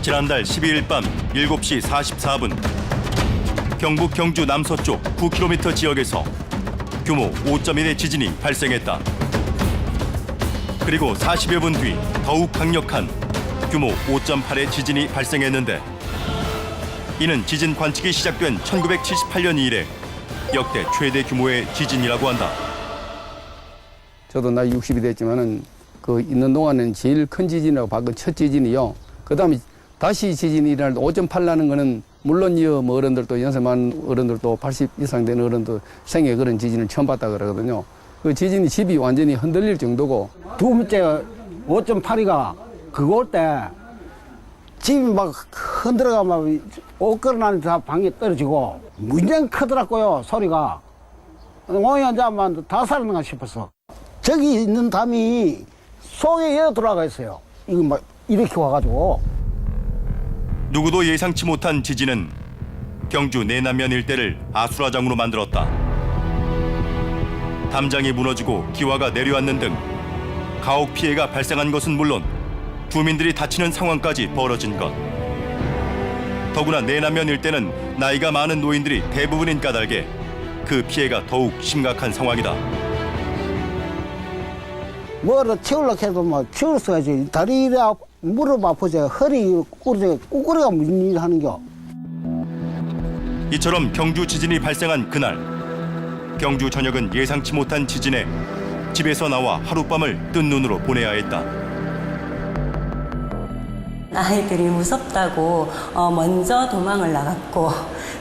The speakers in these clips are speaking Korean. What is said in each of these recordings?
지난달 12일 밤 7시 44분 경북 경주 남서쪽 9km 지역에서 규모 5.1의 지진이 발생했다. 그리고 40여 분 뒤 더욱 강력한 규모 5.8의 지진이 발생했는데 이는 지진 관측이 시작된 1978년 이래 역대 최대 규모의 지진이라고 한다. 저도 나이 60이 됐지만은 그 있는 동안은 제일 큰 지진이라고 봤고 첫 지진이요. 그다음에 다시 지진이 일어날 때 5.8 나는 거는 물론 뭐 어른들도 연세 많은 어른들도 80 이상 된 어른도 생애 그런 지진을 처음 봤다 그러거든요. 그 지진이 집이 완전히 흔들릴 정도고. 두 번째 5.8이가 그거 올 때 집이 막 흔들어가 막 옷 걸어나는 다 방에 떨어지고 굉장히 크더라고요 소리가. 오늘 앉아만 다 살았는가 싶었어. 저기 있는 담이 속에 이어 들어가 있어요. 이거 막 이렇게 와가지고. 누구도 예상치 못한 지진은 경주 내남면 일대를 아수라장으로 만들었다. 담장이 무너지고 기와가 내려앉는 등 가옥 피해가 발생한 것은 물론 주민들이 다치는 상황까지 벌어진 것. 더구나 내남면 일대는 나이가 많은 노인들이 대부분인 까닭에 그 피해가 더욱 심각한 상황이다. 뭐를 치우려고 해도 뭐 치울 수가 있지. 다리가 무릎 아프지, 허리 꾸꾸리가 무슨 일 하는겨. 이처럼 경주 지진이 발생한 그날 경주 전역은 예상치 못한 지진에 집에서 나와 하룻밤을 뜬 눈으로 보내야 했다. 아이들이 무섭다고 먼저 도망을 나갔고,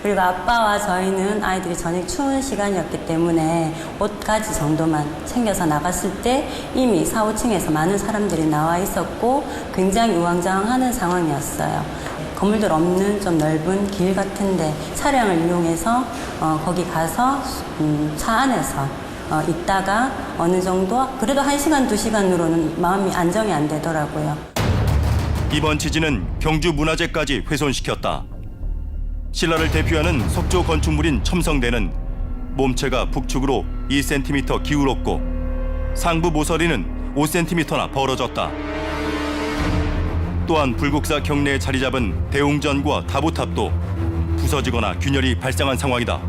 그리고 아빠와 저희는 아이들이 저녁 추운 시간이었기 때문에 옷가지 정도만 챙겨서 나갔을 때 이미 4, 5층에서 많은 사람들이 나와 있었고 굉장히 우왕좌왕하는 상황이었어요. 건물들 없는 좀 넓은 길 같은데 차량을 이용해서 거기 가서 차 안에서 있다가 어느 정도 그래도 1시간, 2시간으로는 마음이 안정이 안 되더라고요. 이번 지진은 경주 문화재까지 훼손시켰다. 신라를 대표하는 석조 건축물인 첨성대는 몸체가 북측으로 2cm 기울었고 상부 모서리는 5cm나 벌어졌다. 또한 불국사 경내에 자리 잡은 대웅전과 다부탑도 부서지거나 균열이 발생한 상황이다.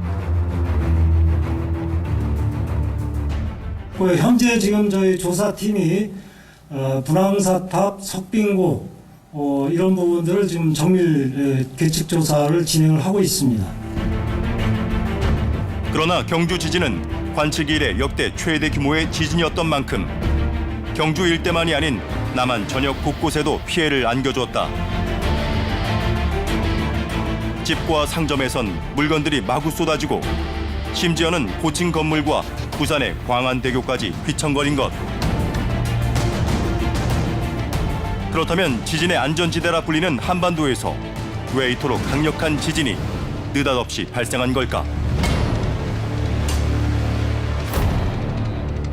현재 지금 저희 조사팀이 분황사탑, 석빙고 이런 부분들을 지금 정밀 계측 조사를 진행을 하고 있습니다. 그러나 경주 지진은 관측 이래 역대 최대 규모의 지진이었던 만큼 경주 일대만이 아닌 남한 전역 곳곳에도 피해를 안겨주었다. 집과 상점에선 물건들이 마구 쏟아지고 심지어는 고층 건물과 부산의 광안대교까지 휘청거린 것. 그렇다면 지진의 안전지대라 불리는 한반도에서 왜 이토록 강력한 지진이 느닷없이 발생한 걸까?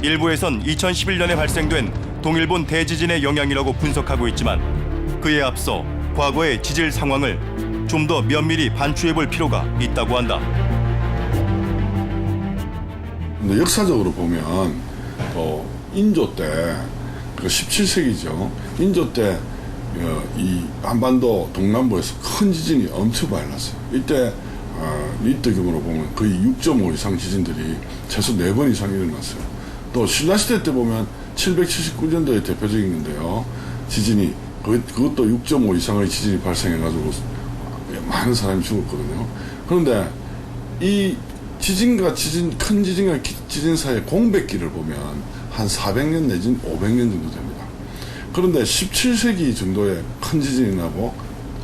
일부에선 2011년에 발생된 동일본 대지진의 영향이라고 분석하고 있지만 그에 앞서 과거의 지질 상황을 좀 더 면밀히 반추해볼 필요가 있다고 한다. 역사적으로 보면 인조 때, 그 17세기죠. 인조 때 이 한반도 동남부에서 큰 지진이 엄청 많이 났어요. 이때 리터 규모로 보면 거의 6.5 이상 지진들이 최소 4번 이상 일어났어요. 또 신라시대 때 보면 779년도에 대표적인 건데요. 지진이 그것도 6.5 이상의 지진이 발생해가지고 많은 사람이 죽었거든요. 그런데 이 지진과 큰 지진과 지진 사이의 공백기를 보면 한 400년 내지는 500년 정도 됩니다. 그런데 17세기 정도의 큰 지진이 나고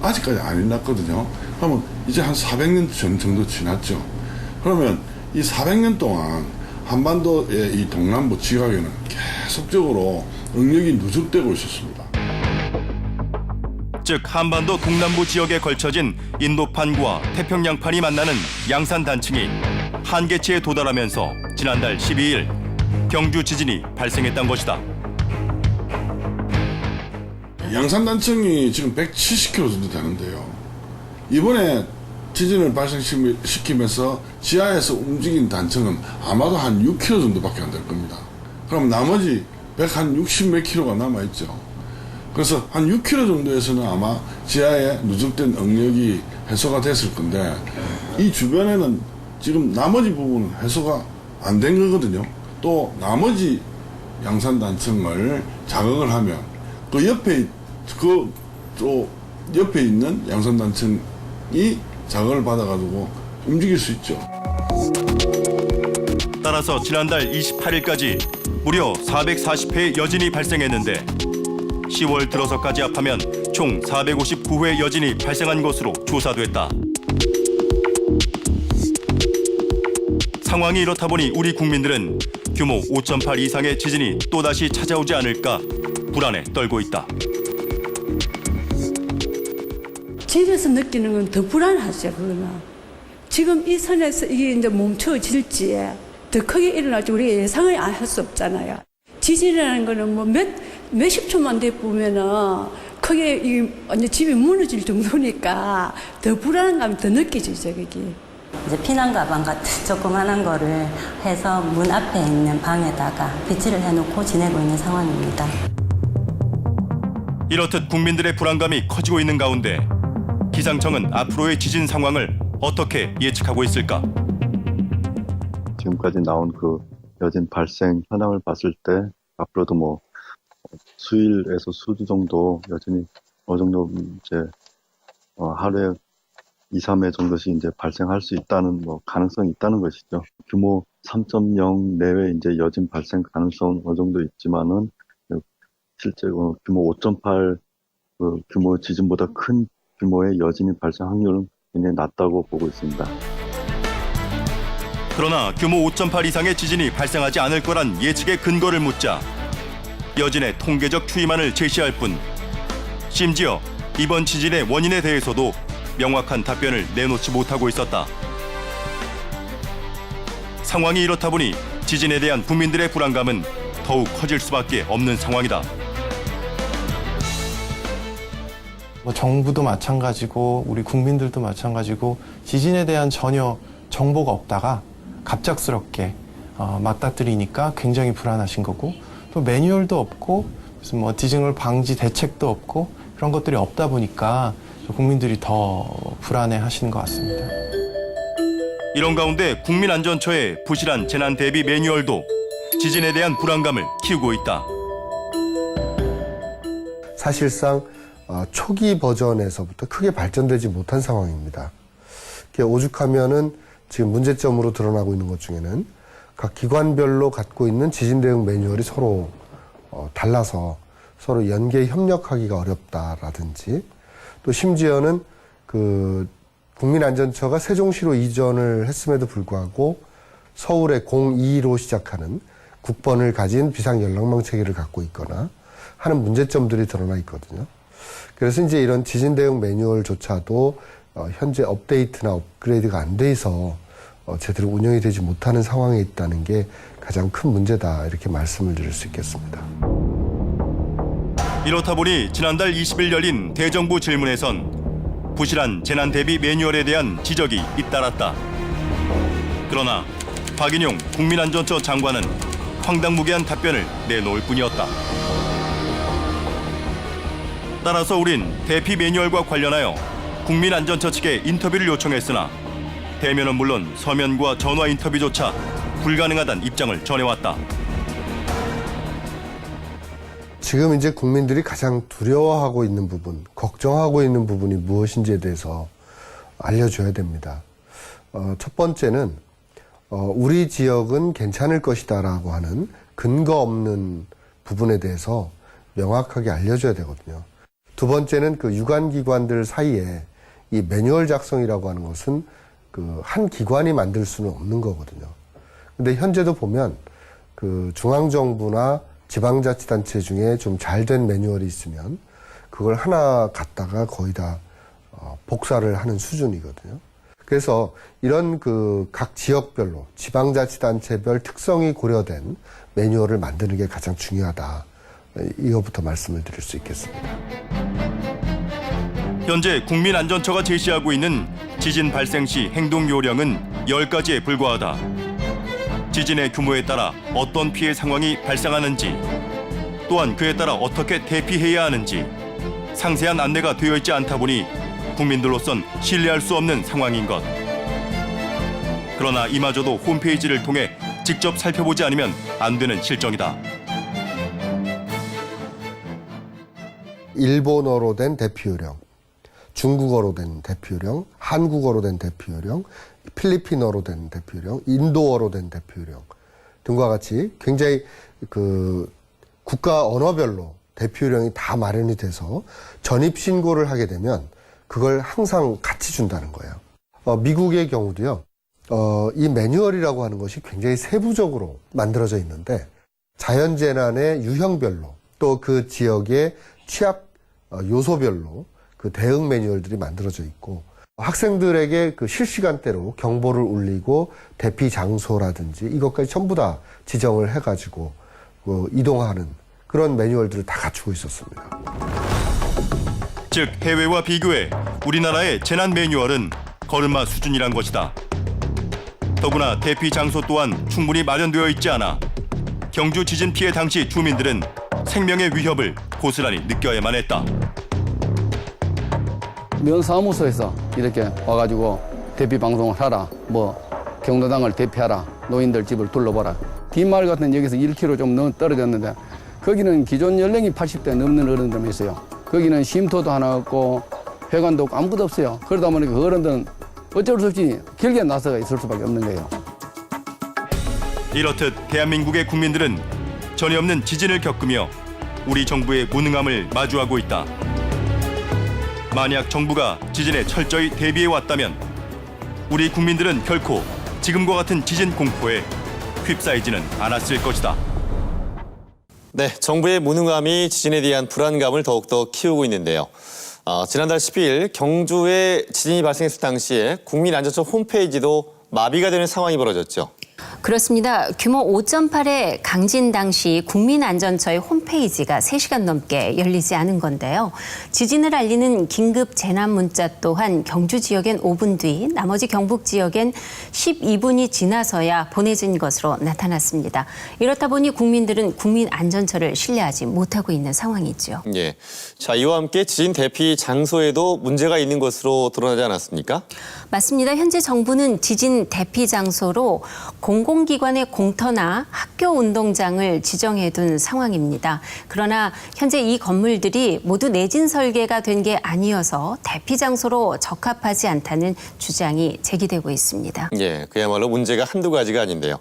아직까지 안 일어났거든요. 그러면 이제 한 400년 정도 지났죠. 그러면 이 400년 동안 한반도의 이 동남부 지각에는 계속적으로 응력이 누적되고 있었습니다. 즉 한반도 동남부 지역에 걸쳐진 인도판과 태평양판이 만나는 양산 단층이 한계치에 도달하면서 지난달 12일 경주 지진이 발생했던 것이다. 양산 단층이 지금 170km 정도 되는데요. 이번에 지진을 발생시키면서 지하에서 움직인 단층은 아마도 한 6km 정도밖에 안 될 겁니다. 그럼 나머지 160몇 킬로가 남아있죠. 그래서 한 6km 정도에서는 아마 지하에 누적된 응력이 해소가 됐을 건데 이 주변에는 지금 나머지 부분은 해소가 안 된 거거든요. 또 나머지 양산단층을 자극을 하면 그 옆에 또 옆에 있는 양산단층이 자극을 받아가지고 움직일 수 있죠. 따라서 지난달 28일까지 무려 440회의 여진이 발생했는데 10월 들어서까지 합하면 총 459회 여진이 발생한 것으로 조사됐다. 상황이 이렇다 보니 우리 국민들은 규모 5.8 이상의 지진이 또다시 찾아오지 않을까 불안에 떨고 있다. 집에서 느끼는 건 더 불안하죠, 그거는. 지금 이 선에서 이게 이제 멈춰질지 더 크게 일어날지 우리가 예상을 할 수 없잖아요. 지진이라는 거는 뭐 몇십 초만 돼 보면은 크게 이 완전 집이 무너질 정도니까 더 불안감이 더 느껴지죠, 그게. 이제 피난 가방 같은 조그만한 거를 해서 문 앞에 있는 방에다가 배치를 해놓고 지내고 있는 상황입니다. 이렇듯 국민들의 불안감이 커지고 있는 가운데 기상청은 앞으로의 지진 상황을 어떻게 예측하고 있을까? 지금까지 나온 그 여진 발생 현황을 봤을 때 앞으로도 뭐 수일에서 수주 정도 여진이 어느 정도 이제 하루에 2, 3회 정도씩 이제 발생할 수 있다는 뭐 가능성이 있다는 것이죠. 규모 3.0 내외 이제 여진 발생 가능성 어느 정도 있지만은 실제 규모 5.8 그 규모 지진보다 큰 규모의 여진이 발생 확률은 굉장히 낮다고 보고 있습니다. 그러나 규모 5.8 이상의 지진이 발생하지 않을 거란 예측의 근거를 묻자 여진의 통계적 추이만을 제시할 뿐 심지어 이번 지진의 원인에 대해서도 명확한 답변을 내놓지 못하고 있었다. 상황이 이렇다 보니 지진에 대한 국민들의 불안감은 더욱 커질 수밖에 없는 상황이다. 뭐 정부도 마찬가지고 우리 국민들도 마찬가지고 지진에 대한 전혀 정보가 없다가 갑작스럽게 맞닥뜨리니까 굉장히 불안하신 거고 또 매뉴얼도 없고 무슨 뭐 지진을 방지 대책도 없고 그런 것들이 없다 보니까 국민들이 더 불안해 하시는 것 같습니다. 이런 가운데 국민안전처의 부실한 재난 대비 매뉴얼도 지진에 대한 불안감을 키우고 있다. 사실상 초기 버전에서부터 크게 발전되지 못한 상황입니다. 오죽하면은 지금 문제점으로 드러나고 있는 것 중에는 각 기관별로 갖고 있는 지진 대응 매뉴얼이 서로 달라서 서로 연계 협력하기가 어렵다라든지 또 심지어는 그 국민안전처가 세종시로 이전을 했음에도 불구하고 서울의 02로 시작하는 국번을 가진 비상연락망 체계를 갖고 있거나 하는 문제점들이 드러나 있거든요. 그래서 이제 이런 지진 대응 매뉴얼조차도 현재 업데이트나 업그레이드가 안 돼 있어 제대로 운영이 되지 못하는 상황에 있다는 게 가장 큰 문제다 이렇게 말씀을 드릴 수 있겠습니다. 이렇다 보니 지난달 20일 열린 대정부 질문에선 부실한 재난 대비 매뉴얼에 대한 지적이 잇따랐다. 그러나 박인용 국민안전처 장관은 황당무계한 답변을 내놓을 뿐이었다. 따라서 우린 대피 매뉴얼과 관련하여 국민안전처 측에 인터뷰를 요청했으나 대면은 물론 서면과 전화 인터뷰조차 불가능하다는 입장을 전해왔다. 지금 이제 국민들이 가장 두려워하고 있는 부분, 걱정하고 있는 부분이 무엇인지에 대해서 알려줘야 됩니다. 첫 번째는 우리 지역은 괜찮을 것이다라고 하는 근거 없는 부분에 대해서 명확하게 알려줘야 되거든요. 두 번째는 그 유관기관들 사이에 이 매뉴얼 작성이라고 하는 것은 그 한 기관이 만들 수는 없는 거거든요. 근데 현재도 보면 그 중앙정부나 지방자치단체 중에 좀 잘된 매뉴얼이 있으면 그걸 하나 갖다가 거의 다 복사를 하는 수준이거든요. 그래서 이런 그 각 지역별로 지방자치단체별 특성이 고려된 매뉴얼을 만드는 게 가장 중요하다. 이거부터 말씀을 드릴 수 있겠습니다. 현재 국민안전처가 제시하고 있는 지진 발생 시 행동 요령은 10가지에 불과하다. 지진의 규모에 따라 어떤 피해 상황이 발생하는지, 또한 그에 따라 어떻게 대피해야 하는지 상세한 안내가 되어 있지 않다 보니 국민들로선 신뢰할 수 없는 상황인 것. 그러나 이마저도 홈페이지를 통해 직접 살펴보지 않으면 안 되는 실정이다. 일본어로 된 대피요령, 중국어로 된 대피요령, 한국어로 된 대피요령, 필리핀어로 된 대피요령, 인도어로 된 대피요령 등과 같이 굉장히 그 국가 언어별로 대피요령이 다 마련이 돼서 전입 신고를 하게 되면 그걸 항상 같이 준다는 거예요. 미국의 경우도요. 이 매뉴얼이라고 하는 것이 굉장히 세부적으로 만들어져 있는데 자연재난의 유형별로 또 그 지역의 취약 요소별로 그 대응 매뉴얼들이 만들어져 있고 학생들에게 그 실시간대로 경보를 울리고 대피 장소라든지 이것까지 전부 다 지정을 해가지고 이동하는 그런 매뉴얼들을 다 갖추고 있었습니다. 즉 해외와 비교해 우리나라의 재난 매뉴얼은 걸음마 수준이란 것이다. 더구나 대피 장소 또한 충분히 마련되어 있지 않아 경주 지진 피해 당시 주민들은 생명의 위협을 고스란히 느껴야만 했다. 면사무소에서 이렇게 와가지고 대피 방송을 하라, 뭐 경로당을 대피하라, 노인들 집을 둘러보라. 뒷마을 같은 여기서 1km 좀 떨어졌는데 거기는 기존 연령이 80대 넘는 어른들만 있어요. 거기는 쉼터도 하나 없고 회관도 없고 아무것도 없어요. 그러다 보니까 그 어른들은 어쩔 수 없이 길게 나서가 있을 수밖에 없는 거예요. 이렇듯 대한민국의 국민들은 전혀 없는 지진을 겪으며 우리 정부의 무능함을 마주하고 있다. 만약 정부가 지진에 철저히 대비해 왔다면 우리 국민들은 결코 지금과 같은 지진 공포에 휩싸이지는 않았을 것이다. 네, 정부의 무능함이 지진에 대한 불안감을 더욱더 키우고 있는데요. 지난달 10일 경주에 지진이 발생했을 당시에 국민안전처 홈페이지도 마비가 되는 상황이 벌어졌죠. 그렇습니다. 규모 5.8의 강진 당시 국민안전처의 홈페이지가 3시간 넘게 열리지 않은 건데요. 지진을 알리는 긴급 재난 문자 또한 경주 지역엔 5분 뒤, 나머지 경북 지역엔 12분이 지나서야 보내진 것으로 나타났습니다. 이렇다 보니 국민들은 국민안전처를 신뢰하지 못하고 있는 상황이죠. 예. 자, 이와 함께 지진 대피 장소에도 문제가 있는 것으로 드러나지 않았습니까? 맞습니다. 현재 정부는 지진 대피 장소로 공공기관의 공터나 학교 운동장을 지정해둔 상황입니다. 그러나 현재 이 건물들이 모두 내진 설계가 된 게 아니어서 대피 장소로 적합하지 않다는 주장이 제기되고 있습니다. 예, 그야말로 문제가 한두 가지가 아닌데요.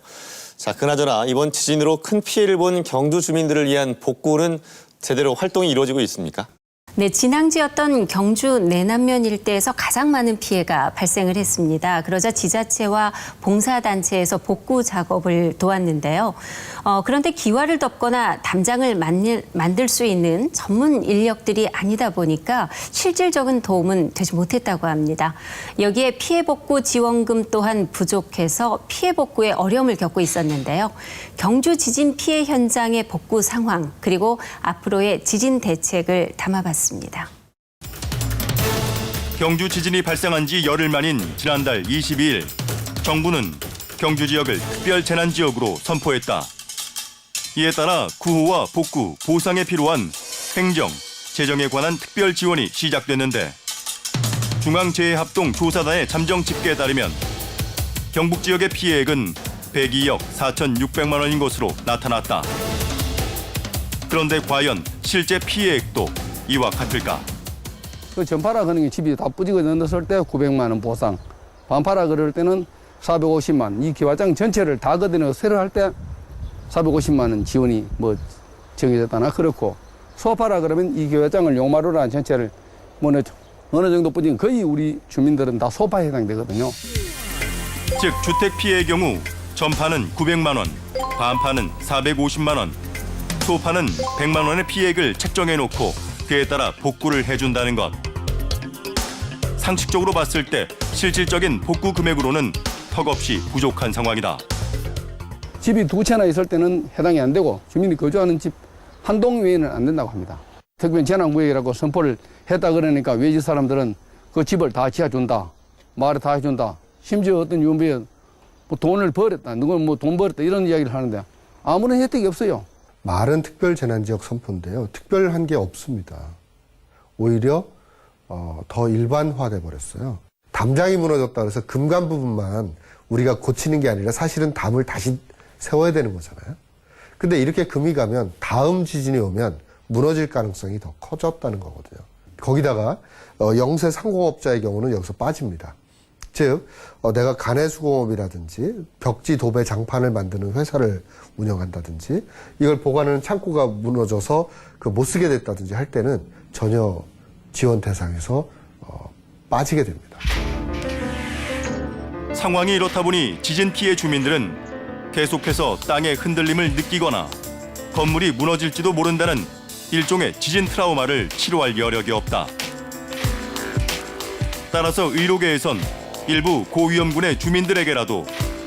자, 그나저나 이번 지진으로 큰 피해를 본 경주 주민들을 위한 복구는 제대로 활동이 이루어지고 있습니까? 네, 진앙지였던 경주 내남면 일대에서 가장 많은 피해가 발생을 했습니다. 그러자 지자체와 봉사단체에서 복구 작업을 도왔는데요. 그런데 기와를 덮거나 담장을 만들 수 있는 전문 인력들이 아니다 보니까 실질적인 도움은 되지 못했다고 합니다. 여기에 피해 복구 지원금 또한 부족해서 피해 복구에 어려움을 겪고 있었는데요. 경주 지진 피해 현장의 복구 상황 그리고 앞으로의 지진 대책을 담아봤습니다. 경주 지진이 발생한 지 열흘 만인 지난달 22일 정부는 경주 지역을 특별 재난 지역으로 선포했다. 이에 따라 구호와 복구, 보상에 필요한 행정, 재정에 관한 특별 지원이 시작됐는데 중앙재해합동조사단의 잠정 집계에 따르면 경북 지역의 피해액은 102억 4,600만 원인 것으로 나타났다. 그런데 과연 실제 피해액도 이와 같을까? 그 전파라 그런 게 집이 다 부지고 넣었을 때 900만 원 보상, 반파라 그럴 때는 450만 원, 이 기와장 전체를 다 걷어내서 새로 할 때 450만 원 지원이 뭐 정해졌다나 그렇고 소파라 그러면 이 기와장을 용마루라는 전체를 뭐 어느 정도 뿌리면 거의 우리 주민들은 다 소파에 해당되거든요. 즉 주택 피해의 경우 전파는 900만 원, 반파는 450만 원, 소파는 100만 원의 피해액을 책정해놓고 그에 따라 복구를 해준다는 것. 상식적으로 봤을 때 실질적인 복구 금액으로는 턱없이 부족한 상황이다. 집이 두 채나 있을 때는 해당이 안 되고 주민이 거주하는 집 한 동 외에는 안 된다고 합니다. 특별 재난구역이라고 선포를 했다 그러니까 외지 사람들은 그 집을 다 지어준다, 마을에 다 해준다. 심지어 어떤 유언비에 뭐 돈을 벌었다, 누구는 뭐 돈 벌었다 이런 이야기를 하는데 아무런 혜택이 없어요. 말은 특별재난지역 선포인데요. 특별한 게 없습니다. 오히려 더 일반화돼 버렸어요. 담장이 무너졌다 그래서 금간 부분만 우리가 고치는 게 아니라 사실은 담을 다시 세워야 되는 거잖아요. 근데 이렇게 금이 가면 다음 지진이 오면 무너질 가능성이 더 커졌다는 거거든요. 거기다가 영세 상공업자의 경우는 여기서 빠집니다. 즉 내가 가내수공업이라든지 벽지 도배 장판을 만드는 회사를 운영한다든지 이걸 보관하는 창고가 무너져서 못 쓰게 됐다든지 할 때는 전혀 지원 대상에서 빠지게 됩니다. 상황이 이렇다 보니 지진 피해 주민들은 계속해서 땅의 흔들림을 느끼거나 건물이 무너질지도 모른다는 일종의 지진 트라우마를 치료할 여력이 없다. 따라서 의료계에선 일부 고위험군의 주민들에게라도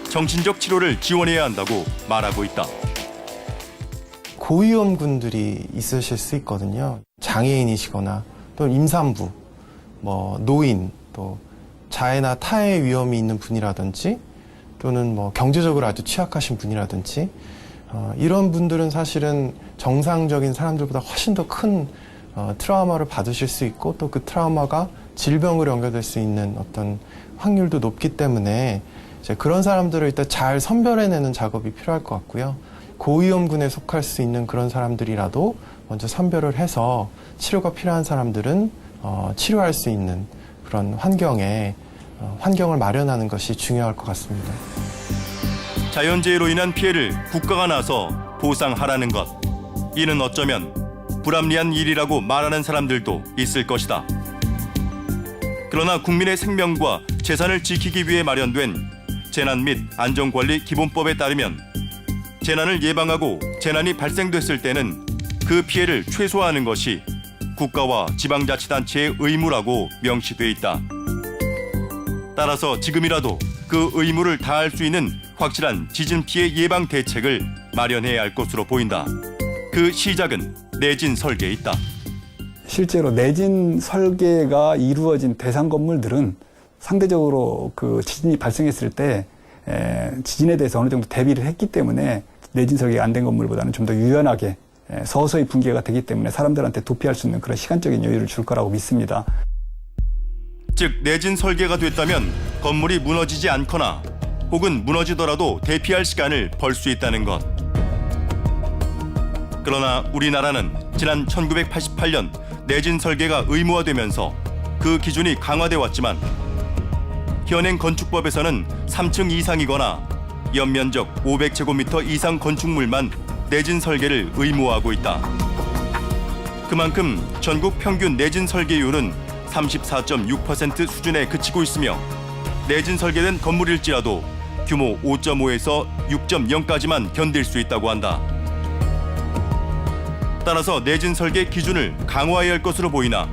정신적 치료를 지원해야 한다고 말하고 있다. 고위험군들이 있으실 수 있거든요. 장애인이시거나 또 임산부, 노인, 또 자해나 타해 위험이 있는 분이라든지 또는 경제적으로 아주 취약하신 분이라든지 이런 분들은 사실은 정상적인 사람들보다 훨씬 더 큰 트라우마를 받으실 수 있고 또 그 트라우마가 질병으로 연결될 수 있는 어떤 확률도 높기 때문에 이제 그런 사람들을 일단 잘 선별해내는 작업이 필요할 것 같고요. 고위험군에 속할 수 있는 그런 사람들이라도 먼저 선별을 해서 치료가 필요한 사람들은 치료할 수 있는 그런 환경을 마련하는 것이 중요할 것 같습니다. 자연재해로 인한 피해를 국가가 나서 보상하라는 것. 이는 어쩌면 불합리한 일이라고 말하는 사람들도 있을 것이다. 그러나 국민의 생명과 재산을 지키기 위해 마련된 재난 및 안전관리 기본법에 따르면 재난을 예방하고 재난이 발생됐을 때는 그 피해를 최소화하는 것이 국가와 지방자치단체의 의무라고 명시돼 있다. 따라서 지금이라도 그 의무를 다할 수 있는 확실한 지진 피해 예방 대책을 마련해야 할 것으로 보인다. 그 시작은 내진 설계에 있다. 실제로 내진 설계가 이루어진 대상 건물들은 상대적으로 그 지진이 발생했을 때 지진에 대해서 어느 정도 대비를 했기 때문에 내진 설계가 안 된 건물보다는 좀 더 유연하게 서서히 붕괴가 되기 때문에 사람들한테 도피할 수 있는 그런 시간적인 여유를 줄 거라고 믿습니다. 즉 내진 설계가 됐다면 건물이 무너지지 않거나 혹은 무너지더라도 대피할 시간을 벌 수 있다는 것. 그러나 우리나라는 지난 1988년 내진 설계가 의무화되면서 그 기준이 강화돼 왔지만 현행 건축법에서는 3층 이상이거나 연면적 500제곱미터 이상 건축물만 내진 설계를 의무화하고 있다. 그만큼 전국 평균 내진 설계율은 34.6% 수준에 그치고 있으며 내진 설계된 건물일지라도 규모 5.5에서 6.0까지만 견딜 수 있다고 한다. 따라서 내진 설계 기준을 강화해야 할 것으로 보이나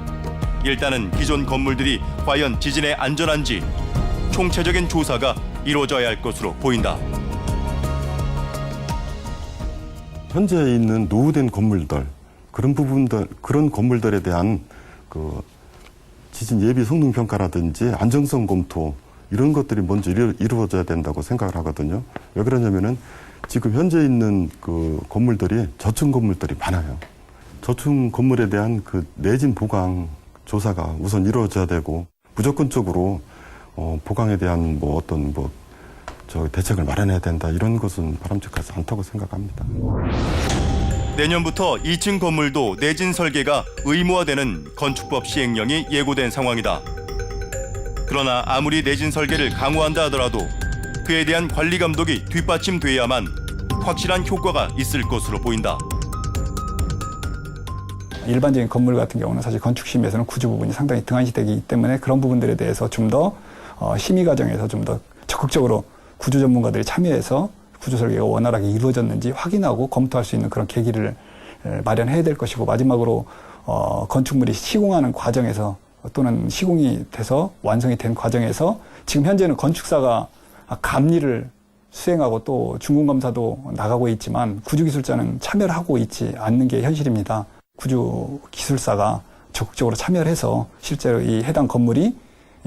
일단은 기존 건물들이 과연 지진에 안전한지 총체적인 조사가 이루어져야 할 것으로 보인다. 현재 있는 노후된 건물들, 그런 건물들에 대한 지진 예비 성능 평가라든지 안정성 검토 이런 것들이 먼저 이루어져야 된다고 생각을 하거든요. 왜 그러냐면은 지금 현재 있는 건물들이 저층 건물들이 많아요. 저층 건물에 대한 내진 보강 조사가 우선 이루어져야 되고 무조건적으로 보강에 대한 대책을 마련해야 된다 이런 것은 바람직하지 않다고 생각합니다. 내년부터 2층 건물도 내진 설계가 의무화되는 건축법 시행령이 예고된 상황이다. 그러나 아무리 내진 설계를 강화한다 하더라도 그에 대한 관리 감독이 뒷받침돼야만 확실한 효과가 있을 것으로 보인다. 일반적인 건물 같은 경우는 사실 건축심의에서는 구조 부분이 상당히 등한시되기 때문에 그런 부분들에 대해서 좀 더 심의 과정에서 좀 더 적극적으로 구조 전문가들이 참여해서 구조 설계가 원활하게 이루어졌는지 확인하고 검토할 수 있는 그런 계기를 마련해야 될 것이고, 마지막으로 건축물이 시공하는 과정에서 또는 시공이 돼서 완성이 된 과정에서 지금 현재는 건축사가 감리를 수행하고 또 준공검사도 나가고 있지만 구조기술자는 참여를 하고 있지 않는 게 현실입니다. 구조기술사가 적극적으로 참여를 해서 실제로 이 해당 건물이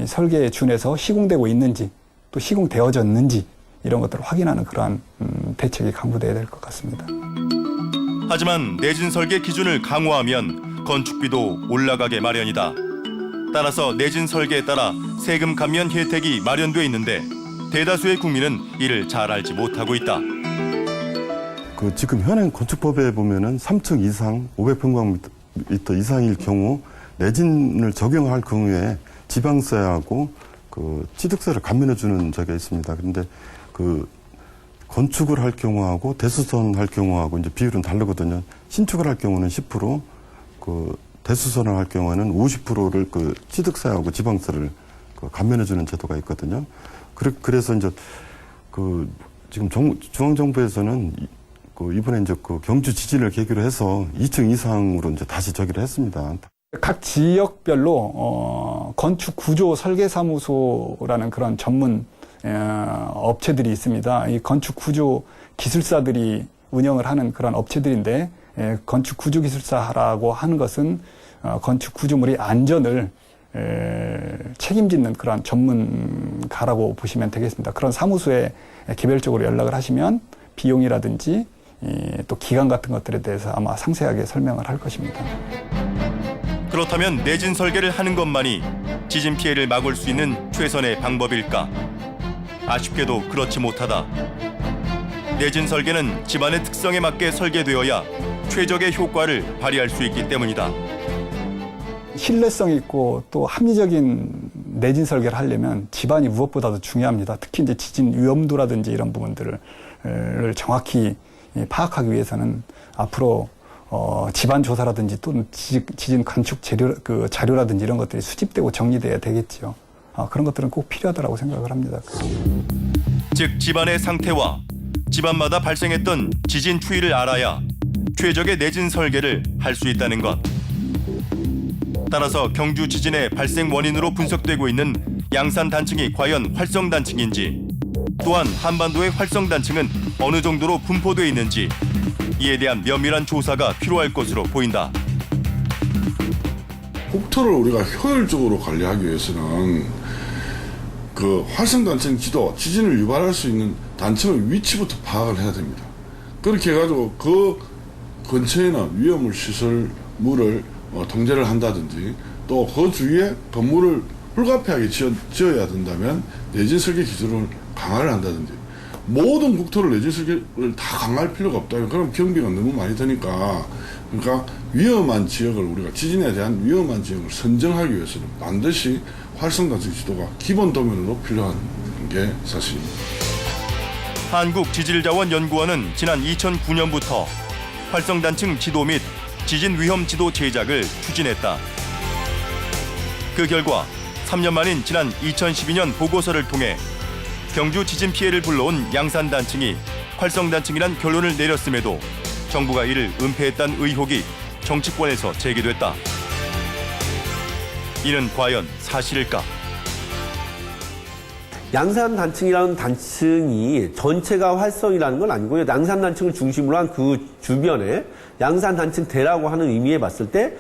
설계에 준해서 시공되고 있는지 또 시공되어졌는지 이런 것들을 확인하는 그러한 대책이 강구되어야 될 것 같습니다. 하지만 내진 설계 기준을 강화하면 건축비도 올라가게 마련이다. 따라서 내진 설계에 따라 세금 감면 혜택이 마련돼 있는데 대다수의 국민은 이를 잘 알지 못하고 있다. 지금 현행 건축법에 보면은 3층 이상 500평방미터 이상일 경우 내진을 적용할 경우에 지방세하고 취득세를 감면해 주는 적이 있습니다. 그런데 건축을 할 경우하고 대수선 할 경우하고 이제 비율은 다르거든요. 신축을 할 경우는 10%, 대수선을 할 경우에는 50%를 취득세하고 지방세를 감면해 주는 제도가 있거든요. 그래서 이제 지금 중앙정부에서는 이번에 이제 경주 지진을 계기로 해서 2층 이상으로 이제 다시 저기를 했습니다. 각 지역별로 건축 구조 설계 사무소라는 그런 전문 업체들이 있습니다. 이 건축 구조 기술사들이 운영을 하는 그런 업체들인데 건축 구조 기술사라고 하는 것은 건축 구조물의 안전을 책임짓는 그런 전문가라고 보시면 되겠습니다. 그런 사무소에 개별적으로 연락을 하시면 비용이라든지 또 기간 같은 것들에 대해서 아마 상세하게 설명을 할 것입니다. 그렇다면 내진 설계를 하는 것만이 지진 피해를 막을 수 있는 최선의 방법일까? 아쉽게도 그렇지 못하다. 내진 설계는 집안의 특성에 맞게 설계되어야 최적의 효과를 발휘할 수 있기 때문이다. 신뢰성 있고 또 합리적인 내진 설계를 하려면 집안이 무엇보다도 중요합니다. 특히 이제 지진 위험도라든지 이런 부분들을 정확히 파악하기 위해서는 앞으로 집안 조사라든지 또는 지진 관측 자료라든지 이런 것들이 수집되고 정리돼야 되겠죠. 그런 것들은 꼭 필요하다고 생각을 합니다. 즉 집안의 상태와 집안마다 발생했던 지진 추이를 알아야 최적의 내진 설계를 할 수 있다는 것. 따라서 경주 지진의 발생 원인으로 분석되고 있는 양산 단층이 과연 활성 단층인지, 또한 한반도의 활성 단층은 어느 정도로 분포되어 있는지 이에 대한 면밀한 조사가 필요할 것으로 보인다. 국토를 우리가 효율적으로 관리하기 위해서는 활성 단층 지도, 지진을 유발할 수 있는 단층의 위치부터 파악을 해야 됩니다. 그렇게 해가지고 그 근처에는 위험물 시설물을 통제를 한다든지, 또 그 주위에 건물을 불가피하게 지어야 된다면 내진 설계 기준을 강화를 한다든지, 모든 국토를 내진 설계를 다 강화할 필요가 없다. 그럼 경비가 너무 많이 드니까, 그러니까 위험한 지역을, 우리가 지진에 대한 위험한 지역을 선정하기 위해서는 반드시 활성단층 지도가 기본 도면으로 필요한 게 사실입니다. 한국지질자원연구원은 지난 2009년부터 활성단층 지도 및 지진 위험 지도 제작을 추진했다. 그 결과 3년 만인 지난 2012년 보고서를 통해 경주 지진 피해를 불러온 양산 단층이 활성 단층이란 결론을 내렸음에도 정부가 이를 은폐했다는 의혹이 정치권에서 제기됐다. 이는 과연 사실일까? 양산 단층이라는 단층이 전체가 활성이라는 건 아니고요. 양산 단층을 중심으로 한 그 주변에 양산 단층 대라고 하는 의미에 봤을 때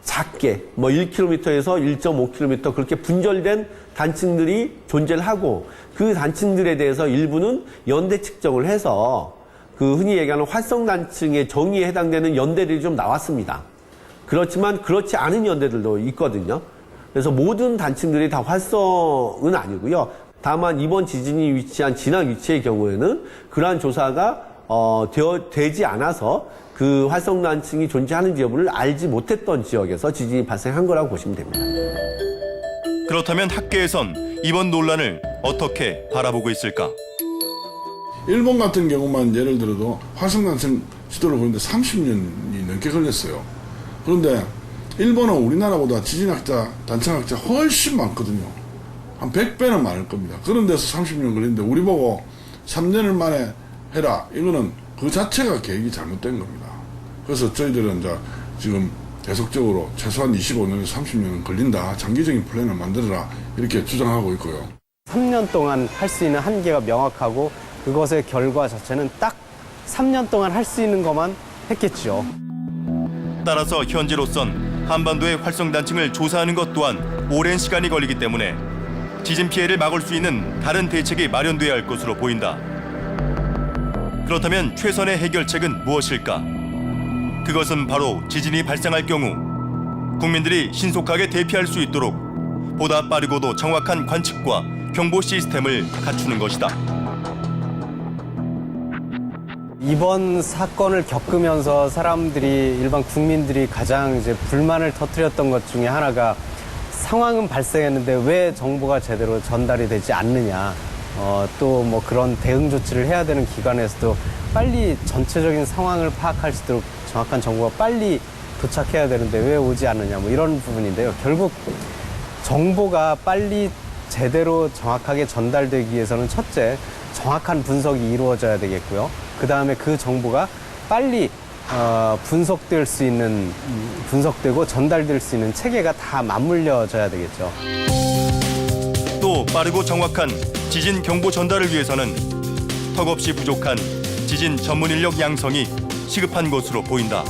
작게 1km에서 1.5km 그렇게 분절된 단층들이 존재를 하고, 그 단층들에 대해서 일부는 연대 측정을 해서 흔히 얘기하는 활성 단층의 정의에 해당되는 연대들이 좀 나왔습니다. 그렇지만 그렇지 않은 연대들도 있거든요. 그래서 모든 단층들이 다 활성은 아니고요. 다만 이번 지진이 위치한 진앙 위치의 경우에는 그러한 조사가 되지 않아서 그 활성 단층이 존재하는지 여부를 알지 못했던 지역에서 지진이 발생한 거라고 보시면 됩니다. 그렇다면 학계에선 이번 논란을 어떻게 바라보고 있을까? 일본 같은 경우만 예를 들어도 활성 단층 지도를 보는데 30년이 넘게 걸렸어요. 그런데 일본은 우리나라보다 지진학자, 단층학자 훨씬 많거든요. 한 100배는 많을 겁니다. 그런 데서 30년 걸리는데 우리 보고 3년을 만에 해라. 이거는 그 자체가 계획이 잘못된 겁니다. 그래서 저희들은 이제 지금 계속적으로 최소한 25년에서 30년은 걸린다. 장기적인 플랜을 만들어라. 이렇게 주장하고 있고요. 3년 동안 할 수 있는 한계가 명확하고 그것의 결과 자체는 딱 3년 동안 할 수 있는 것만 했겠죠. 따라서 현재로선 한반도의 활성 단층을 조사하는 것 또한 오랜 시간이 걸리기 때문에 지진 피해를 막을 수 있는 다른 대책이 마련돼야 할 것으로 보인다. 그렇다면 최선의 해결책은 무엇일까? 그것은 바로 지진이 발생할 경우 국민들이 신속하게 대피할 수 있도록 보다 빠르고도 정확한 관측과 경보 시스템을 갖추는 것이다. 이번 사건을 겪으면서 사람들이 일반 국민들이 가장 이제 불만을 터뜨렸던 것 중에 하나가 상황은 발생했는데 왜 정보가 제대로 전달이 되지 않느냐. 또 뭐 그런 대응 조치를 해야 되는 기관에서도 빨리 전체적인 상황을 파악할 수 있도록 정확한 정보가 빨리 도착해야 되는데 왜 오지 않느냐 뭐 이런 부분인데요. 결국 정보가 빨리 제대로 정확하게 전달되기 위해서는 첫째, 정확한 분석이 이루어져야 되겠고요. 그 다음에 그 정보가 빨리 분석되고 전달될 수 있는 체계가 다 맞물려져야 되겠죠. 또 빠르고 정확한 지진 경보 전달을 위해서는 턱없이 부족한 지진 전문 인력 양성이 시급한 것으로 보인다.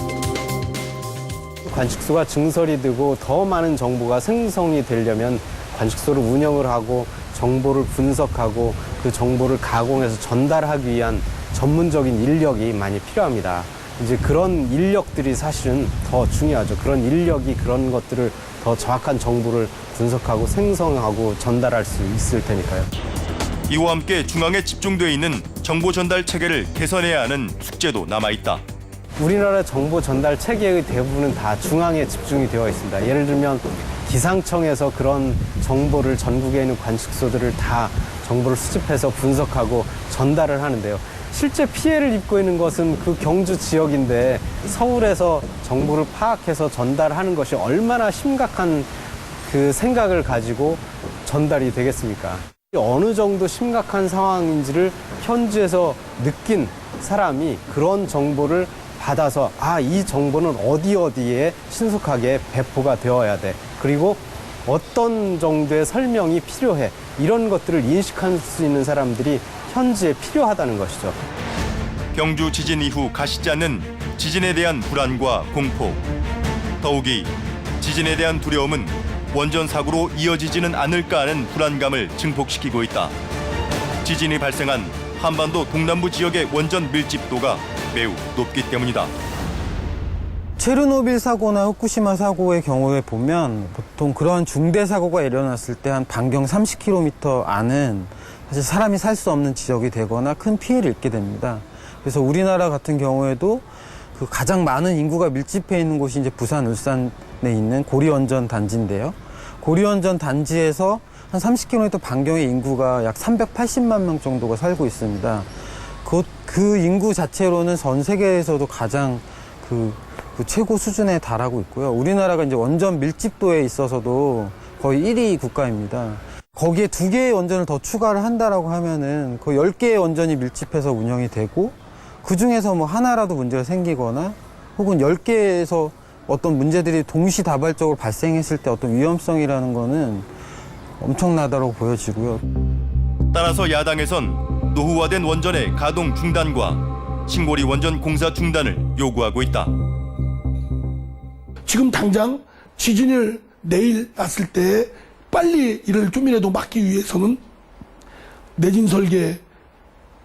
관측소가 증설이 되고 더 많은 정보가 생성이 되려면 관측소를 운영을 하고 정보를 분석하고 그 정보를 가공해서 전달하기 위한 전문적인 인력이 많이 필요합니다. 이제 그런 인력들이 사실은 더 중요하죠. 그런 인력이 그런 것들을 더 정확한 정보를 분석하고 생성하고 전달할 수 있을 테니까요. 이와 함께 중앙에 집중돼 있는 정보 전달 체계를 개선해야 하는 숙제도 남아있다. 우리나라 정보 전달 체계의 대부분은 다 중앙에 집중이 되어 있습니다. 예를 들면 기상청에서 그런 정보를 전국에 있는 관측소들을 다 정보를 수집해서 분석하고 전달을 하는데요. 실제 피해를 입고 있는 것은 그 경주 지역인데 서울에서 정보를 파악해서 전달하는 것이 얼마나 심각한 그 생각을 가지고 전달이 되겠습니까? 어느 정도 심각한 상황인지를 현지에서 느낀 사람이 그런 정보를 받아서 이 정보는 어디에 신속하게 배포가 되어야 돼. 그리고 어떤 정도의 설명이 필요해. 이런 것들을 인식할 수 있는 사람들이 현지에 필요하다는 것이죠. 경주 지진 이후 가시지 않는 지진에 대한 불안과 공포. 더욱이 지진에 대한 두려움은 원전 사고로 이어지지는 않을까 하는 불안감을 증폭시키고 있다. 지진이 발생한 한반도 동남부 지역의 원전 밀집도가 매우 높기 때문이다. 체르노빌 사고나 후쿠시마 사고의 경우에 보면 보통 그런 중대 사고가 일어났을 때 한 반경 30km 안은 사실 사람이 살 수 없는 지역이 되거나 큰 피해를 입게 됩니다. 그래서 우리나라 같은 경우에도 그 가장 많은 인구가 밀집해 있는 곳이 이제 부산, 울산에 있는 고리원전 단지인데요. 고리원전 단지에서 한 30km 반경의 인구가 약 380만 명 정도가 살고 있습니다. 그 인구 자체로는 전 세계에서도 가장 그 최고 수준에 달하고 있고요. 우리나라가 이제 원전 밀집도에 있어서도 거의 1위 국가입니다. 거기에 2개의 원전을 더 추가를 한다라고 하면은 거의 10개의 원전이 밀집해서 운영이 되고 그 중에서 뭐 하나라도 문제가 생기거나 혹은 10개에서 어떤 문제들이 동시다발적으로 발생했을 때 어떤 위험성이라는 거는 엄청나다고 보여지고요. 따라서 야당에선 노후화된 원전의 가동 중단과 신고리 원전 공사 중단을 요구하고 있다. 지금 당장 지진을 내일 났을 때 빨리 이를 좀이라도 막기 위해서는 내진 설계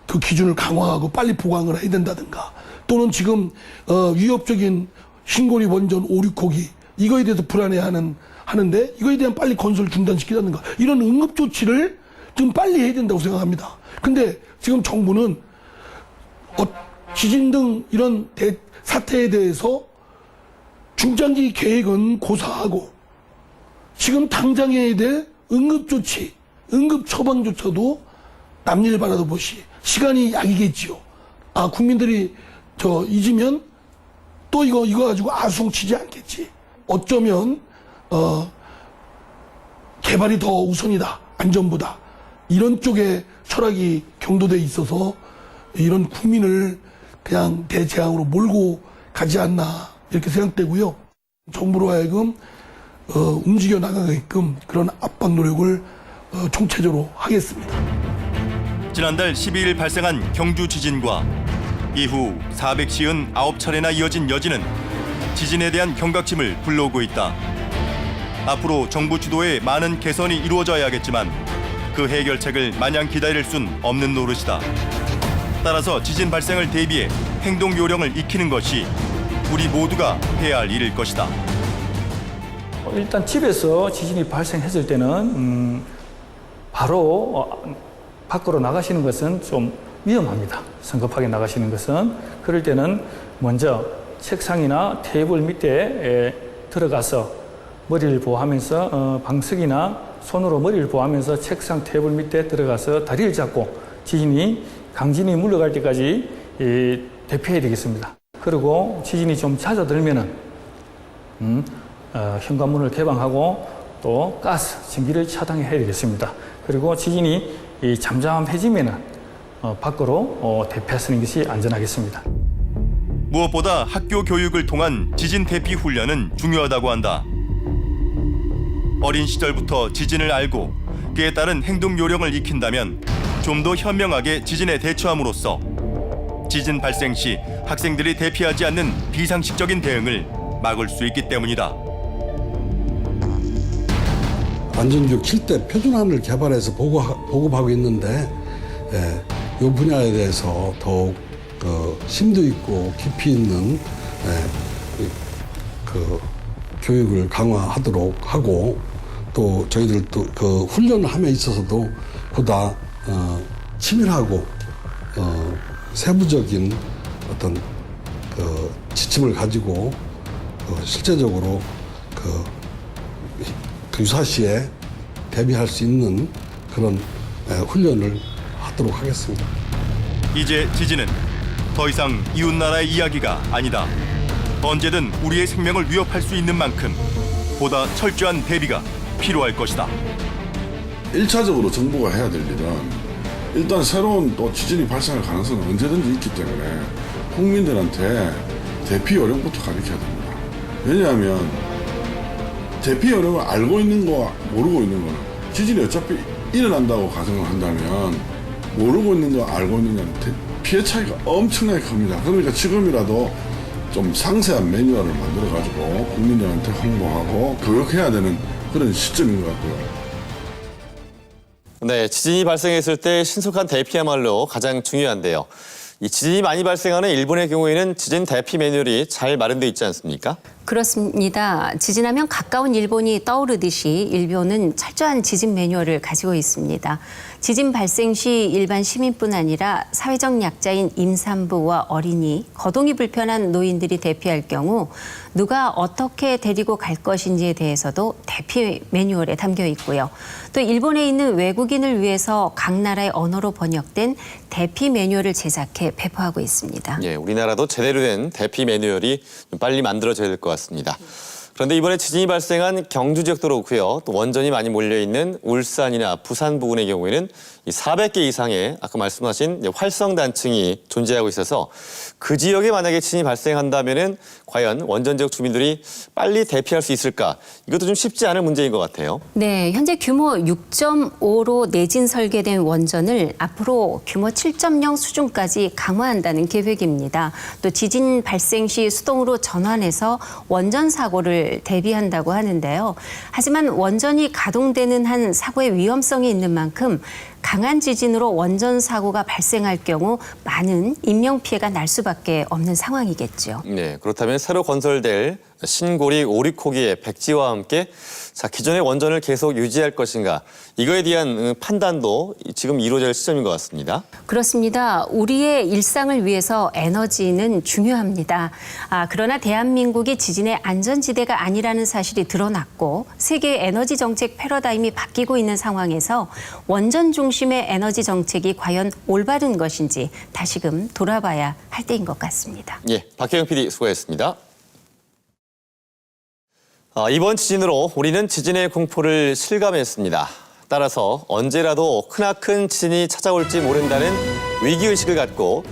그 기준을 강화하고 빨리 보강을 해야 된다든가 또는 지금 위협적인 신고리 원전 5, 6호기 이거에 대해서 하는데 이거에 대한 빨리 건설 중단시키다든가 이런 응급 조치를 좀 빨리 해야 된다고 생각합니다. 근데 지금 정부는 지진 등 이런 사태에 대해서 중장기 계획은 고사하고 지금 당장 해야 될 응급조치, 응급처방조차도 남일 바라보시 시간이 약이겠지요. 국민들이 잊으면 또 이거 가지고 아숭치지 않겠지. 어쩌면 개발이 더 우선이다. 안전보다. 이런 쪽에 철학이 경도돼 있어서 이런 국민을 그냥 대재앙으로 몰고 가지 않나 이렇게 생각되고요. 정부로 하여금 움직여 나가게끔 그런 압박 노력을 총체적으로 하겠습니다. 지난달 12일 발생한 경주 지진과 이후 459차례나 이어진 여진은 지진에 대한 경각심을 불러오고 있다. 앞으로 정부 주도의 많은 개선이 이루어져야겠지만 그 해결책을 마냥 기다릴 순 없는 노릇이다. 따라서 지진 발생을 대비해 행동 요령을 익히는 것이 우리 모두가 해야 할 일일 것이다. 일단 집에서 지진이 발생했을 때는 바로 밖으로 나가시는 것은 좀 위험합니다. 성급하게 나가시는 것은. 그럴 때는 먼저 책상이나 테이블 밑에 들어가서 머리를 보호하면서 방석이나 손으로 머리를 보호하면서 책상 테이블 밑에 들어가서 다리를 잡고 강진이 물러갈 때까지 대피해야 되겠습니다. 그리고 지진이 좀 잦아들면은 현관문을 개방하고 또 가스, 전기를 차단해야 되겠습니다. 그리고 지진이 잠잠해지면은 밖으로 대피하시는 것이 안전하겠습니다. 무엇보다 학교 교육을 통한 지진 대피 훈련은 중요하다고 한다. 어린 시절부터 지진을 알고 그에 따른 행동 요령을 익힌다면 좀 더 현명하게 지진에 대처함으로써 지진 발생 시 학생들이 대피하지 않는 비상식적인 대응을 막을 수 있기 때문이다. 안전교육 7대 표준안을 개발해서 보급하고 있는데 이 분야에 대해서 더욱 심도 있고 깊이 있는 교육을 강화하도록 하고 또 저희들도 그 훈련을 함에 있어서도 보다 치밀하고 세부적인 어떤 지침을 가지고 실제적으로 유사시에 대비할 수 있는 그런 훈련을 하도록 하겠습니다. 이제 지진은 더 이상 이웃나라의 이야기가 아니다. 언제든 우리의 생명을 위협할 수 있는 만큼 보다 철저한 대비가 필요할 것이다. 1차적으로 정부가 해야 될 일은 일단 새로운 또 지진이 발생할 가능성은 언제든지 있기 때문에 국민들한테 대피 요령부터 가르쳐야 됩니다. 왜냐하면 대피 요령을 알고 있는 거와 모르고 있는 거는 지진이 어차피 일어난다고 가정을 한다면 모르고 있는 거 알고 있는 거는 피해 차이가 엄청나게 큽니다. 그러니까 지금이라도 좀 상세한 매뉴얼을 만들어가지고 국민들한테 홍보하고 교육해야 되는 그런 시점인 것 같고요. 네, 지진이 발생했을 때 신속한 대피야말로 가장 중요한데요. 이 지진이 많이 발생하는 일본의 경우에는 지진 대피 매뉴얼이 잘 마련되어 있지 않습니까? 그렇습니다. 지진하면 가까운 일본이 떠오르듯이 일본은 철저한 지진 매뉴얼을 가지고 있습니다. 지진 발생 시 일반 시민뿐 아니라 사회적 약자인 임산부와 어린이, 거동이 불편한 노인들이 대피할 경우 누가 어떻게 데리고 갈 것인지에 대해서도 대피 매뉴얼에 담겨 있고요. 또 일본에 있는 외국인을 위해서 각 나라의 언어로 번역된 대피 매뉴얼을 제작해 배포하고 있습니다. 예, 우리나라도 제대로 된 대피 매뉴얼이 빨리 만들어져야 될 것 같습니다. 그런데 이번에 지진이 발생한 경주 지역도 그렇고요. 또 원전이 많이 몰려있는 울산이나 부산 부근의 경우에는 이 400개 이상의 아까 말씀하신 활성단층이 존재하고 있어서 그 지역에 만약에 지진이 발생한다면은 과연 원전 지역 주민들이 빨리 대피할 수 있을까? 이것도 좀 쉽지 않은 문제인 것 같아요. 네, 현재 규모 6.5로 내진 설계된 원전을 앞으로 규모 7.0 수준까지 강화한다는 계획입니다. 또 지진 발생 시 수동으로 전환해서 원전 사고를 대비한다고 하는데요. 하지만 원전이 가동되는 한 사고의 위험성이 있는 만큼 강한 지진으로 원전 사고가 발생할 경우 많은 인명피해가 날 수밖에 없는 상황이겠죠. 네, 그렇다면 새로 건설될 신고리 오리코기의 백지와 함께 기존의 원전을 계속 유지할 것인가, 이거에 대한 판단도 지금 이루어질 시점인 것 같습니다. 그렇습니다. 우리의 일상을 위해서 에너지는 중요합니다. 그러나 대한민국이 지진의 안전지대가 아니라는 사실이 드러났고 세계의 에너지 정책 패러다임이 바뀌고 있는 상황에서 원전 중심의 에너지 정책이 과연 올바른 것인지 다시금 돌아봐야 할 때인 것 같습니다. 예, 박혜영 PD 수고했습니다. 이번 지진으로 우리는 지진의 공포를 실감했습니다. 따라서 언제라도 크나큰 지진이 찾아올지 모른다는 위기의식을 갖고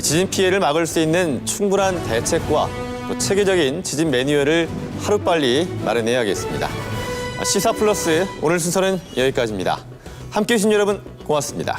지진 피해를 막을 수 있는 충분한 대책과 또 체계적인 지진 매뉴얼을 하루빨리 마련해야겠습니다. 시사 플러스 오늘 순서는 여기까지입니다. 함께해 주신 여러분 고맙습니다.